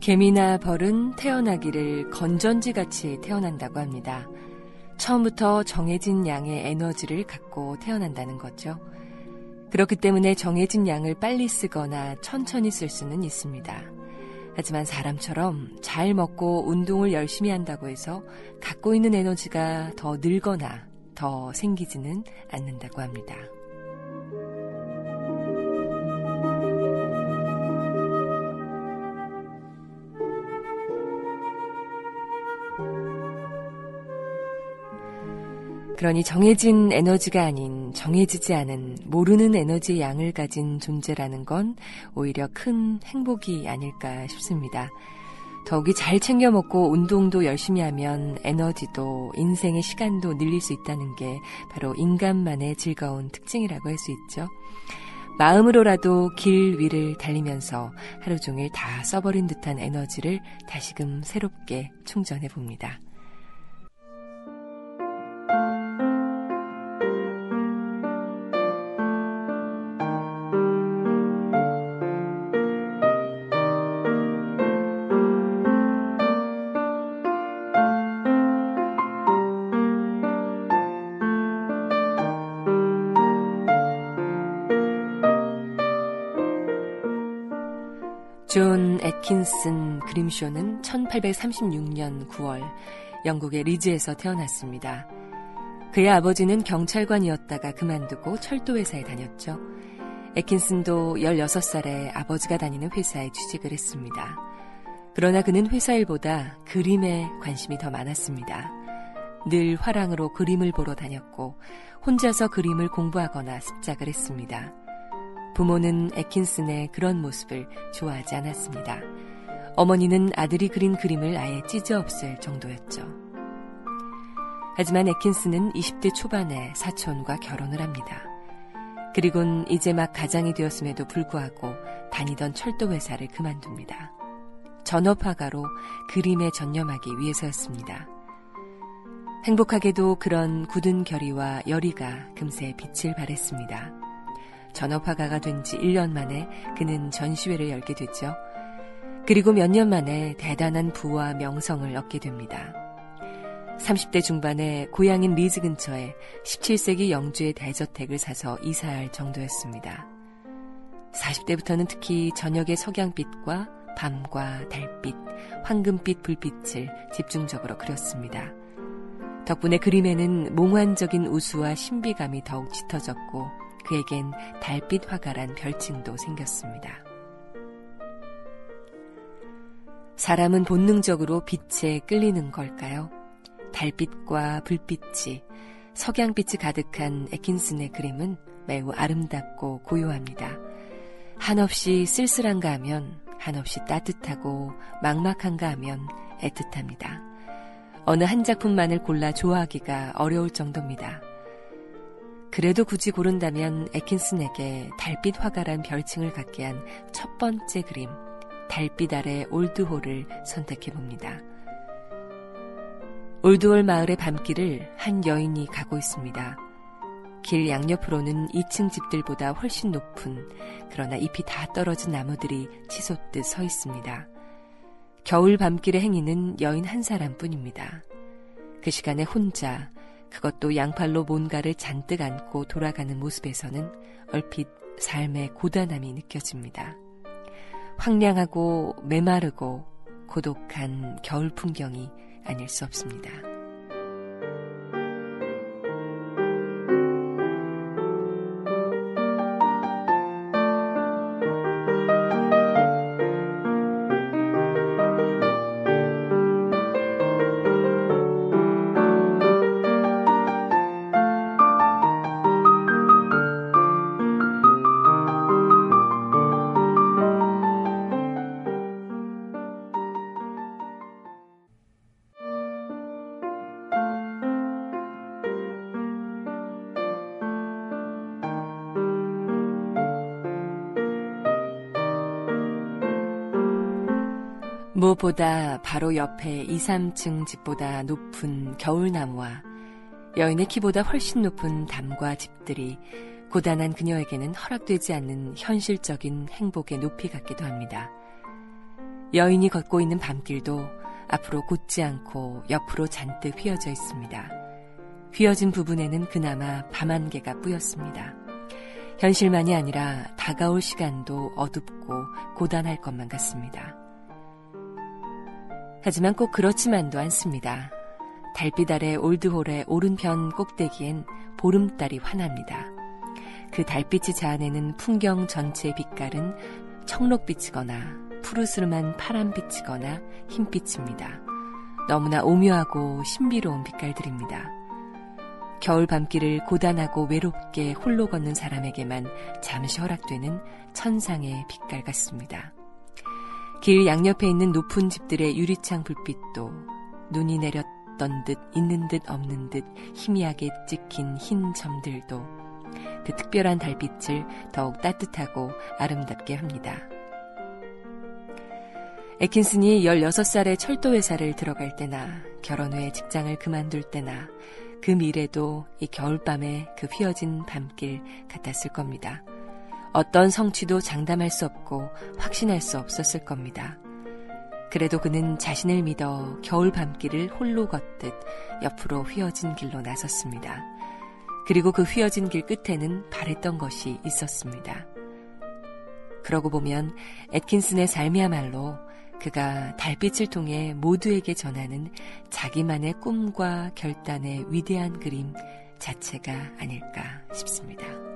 개미나 벌은 태어나기를 건전지같이 태어난다고 합니다. 처음부터 정해진 양의 에너지를 갖고 태어난다는 거죠. 그렇기 때문에 정해진 양을 빨리 쓰거나 천천히 쓸 수는 있습니다. 하지만 사람처럼 잘 먹고 운동을 열심히 한다고 해서 갖고 있는 에너지가 더 늘거나 더 생기지는 않는다고 합니다. 그러니 정해진 에너지가 아닌 정해지지 않은 모르는 에너지의 양을 가진 존재라는 건 오히려 큰 행복이 아닐까 싶습니다. 더욱이 잘 챙겨 먹고 운동도 열심히 하면 에너지도 인생의 시간도 늘릴 수 있다는 게 바로 인간만의 즐거운 특징이라고 할 수 있죠. 마음으로라도 길 위를 달리면서 하루 종일 다 써버린 듯한 에너지를 다시금 새롭게 충전해 봅니다. 존 애킨슨 그림쇼는 1836년 9월 영국의 리즈에서 태어났습니다. 그의 아버지는 경찰관이었다가 그만두고 철도회사에 다녔죠. 애킨슨도 16살에 아버지가 다니는 회사에 취직을 했습니다. 그러나 그는 회사 일보다 그림에 관심이 더 많았습니다. 늘 화랑으로 그림을 보러 다녔고 혼자서 그림을 공부하거나 습작을 했습니다. 부모는 애킨슨의 그런 모습을 좋아하지 않았습니다. 어머니는 아들이 그린 그림을 아예 찢어 없앨 정도였죠. 하지만 애킨슨은 20대 초반에 사촌과 결혼을 합니다. 그리곤 이제 막 가장이 되었음에도 불구하고 다니던 철도회사를 그만둡니다. 전업화가로 그림에 전념하기 위해서였습니다. 행복하게도 그런 굳은 결의와 열의가 금세 빛을 발했습니다. 전업화가가 된 지 1년 만에 그는 전시회를 열게 됐죠. 그리고 몇 년 만에 대단한 부와 명성을 얻게 됩니다. 30대 중반에 고향인 리즈 근처에 17세기 영주의 대저택을 사서 이사할 정도였습니다. 40대부터는 특히 저녁의 석양빛과 밤과 달빛, 황금빛 불빛을 집중적으로 그렸습니다. 덕분에 그림에는 몽환적인 우수와 신비감이 더욱 짙어졌고 그에겐 달빛 화가란 별칭도 생겼습니다. 사람은 본능적으로 빛에 끌리는 걸까요? 달빛과 불빛이, 석양빛이 가득한 애킨슨의 그림은 매우 아름답고 고요합니다. 한없이 쓸쓸한가 하면 한없이 따뜻하고 막막한가 하면 애틋합니다. 어느 한 작품만을 골라 좋아하기가 어려울 정도입니다. 그래도 굳이 고른다면 애킨슨에게 달빛 화가란 별칭을 갖게 한 첫 번째 그림, 달빛 아래 올드홀을 선택해봅니다. 올드홀 마을의 밤길을 한 여인이 가고 있습니다. 길 양옆으로는 2층 집들보다 훨씬 높은 그러나 잎이 다 떨어진 나무들이 치솟듯 서 있습니다. 겨울 밤길의 행인은 여인 한 사람뿐입니다. 그 시간에 혼자, 그것도 양팔로 뭔가를 잔뜩 안고 돌아가는 모습에서는 얼핏 삶의 고단함이 느껴집니다. 황량하고 메마르고 고독한 겨울 풍경이 아닐 수 없습니다. 무엇보다 바로 옆에 2, 3층 집보다 높은 겨울나무와 여인의 키보다 훨씬 높은 담과 집들이 고단한 그녀에게는 허락되지 않는 현실적인 행복의 높이 같기도 합니다. 여인이 걷고 있는 밤길도 앞으로 곧지 않고 옆으로 잔뜩 휘어져 있습니다. 휘어진 부분에는 그나마 밤안개가 뿌였습니다. 현실만이 아니라 다가올 시간도 어둡고 고단할 것만 같습니다. 하지만 꼭 그렇지만도 않습니다. 달빛 아래 올드홀의 오른편 꼭대기엔 보름달이 환합니다. 그 달빛이 자아내는 풍경 전체의 빛깔은 청록빛이거나 푸르스름한 파란빛이거나 흰빛입니다. 너무나 오묘하고 신비로운 빛깔들입니다. 겨울 밤길을 고단하고 외롭게 홀로 걷는 사람에게만 잠시 허락되는 천상의 빛깔 같습니다. 길 양옆에 있는 높은 집들의 유리창 불빛도 눈이 내렸던 듯 있는 듯 없는 듯 희미하게 찍힌 흰 점들도 그 특별한 달빛을 더욱 따뜻하고 아름답게 합니다. 애킨슨이 16살에 철도회사를 들어갈 때나 결혼 후에 직장을 그만둘 때나 그 미래도 이 겨울밤의 그 휘어진 밤길 같았을 겁니다. 어떤 성취도 장담할 수 없고 확신할 수 없었을 겁니다. 그래도 그는 자신을 믿어 겨울 밤길을 홀로 걷듯 옆으로 휘어진 길로 나섰습니다. 그리고 그 휘어진 길 끝에는 바랬던 것이 있었습니다. 그러고 보면 애킨슨의 삶이야말로 그가 달빛을 통해 모두에게 전하는 자기만의 꿈과 결단의 위대한 그림 자체가 아닐까 싶습니다.